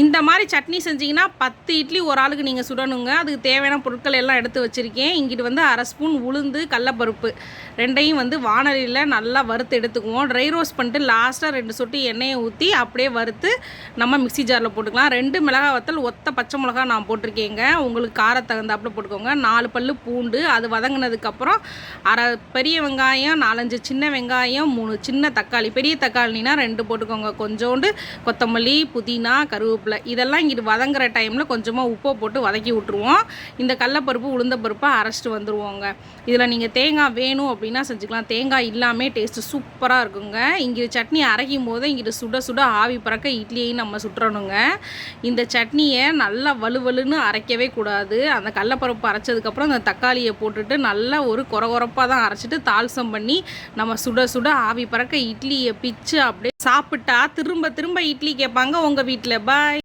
இந்த மாதிரி சட்னி செஞ்சிங்கன்னா 10 இட்லி ஒரு ஆளுக்கு நீங்கள் சுடணுங்க. அதுக்கு தேவையான பொருட்கள் எல்லாம் எடுத்து வச்சுருக்கேன். இங்கிட்டு வந்து 1/2 ஸ்பூன் உளுந்து, கடலப்பருப்பு ரெண்டையும் வந்து வானலியில் நல்லா வறுத்து எடுத்துக்குவோம். ட்ரை ரோஸ்ட் பண்ணிட்டு லாஸ்ட்டாக 2 சொட்டு எண்ணெயை ஊற்றி அப்படியே வறுத்து நம்ம மிக்ஸி ஜாரில் போட்டுக்கலாம். 2 மிளகாய் வத்தல், ஒத்த பச்சை மிளகா நான் போட்டிருக்கேங்க. உங்களுக்கு காரம் தகுந்தாப்பில் போட்டுக்கோங்க. 4 பல்லு பூண்டு, அது வதங்கினதுக்கப்புறம் 1/2 பெரிய வெங்காயம், 4-5 சின்ன வெங்காயம், 3 சின்ன தக்காளி. பெரிய தக்காளினா 2 போட்டுக்கோங்க. கொஞ்சோண்டு கொத்தமல்லி, புதினா, கருவேப்பிலை இதெல்லாம் இங்கிட்டு வதங்குற டைமில் கொஞ்சமாக உப்பை போட்டு வதக்கி விட்ருவோம். இந்த கடலப்பருப்பு, உளுந்த பருப்பை அரைச்சிட்டு வந்துடுவோங்க. இதில் நீங்கள் தேங்காய் வேணும் அப்படின்னா செஞ்சுக்கலாம். தேங்காய் இல்லாமல் டேஸ்ட்டு சூப்பராக இருக்குங்க. இங்கிட்டு சட்னி அரைக்கும் போது இங்கிட்டு சுட சுட ஆவி பறக்க இட்லியையும் நம்ம சுட்டுறணுங்க. இந்த சட்னியை நல்லா வலுவலுன்னு அரைக்கவே கூடாது. அந்த கடலப்பருப்பு அரைச்சதுக்கப்புறம் அந்த தக்காளியை போட்டுட்டு நல்லா ஒரு கொரகொரப்பாக தான் அரைச்சிட்டு தால்சம் பண்ணி நம்ம சுட சுட ஆவி பறக்க இட்லியை பிச்சு அப்படியே சாப்பிட்டா திரும்ப திரும்ப இட்லி கேட்பாங்க உங்கள் வீட்டில். பாய்.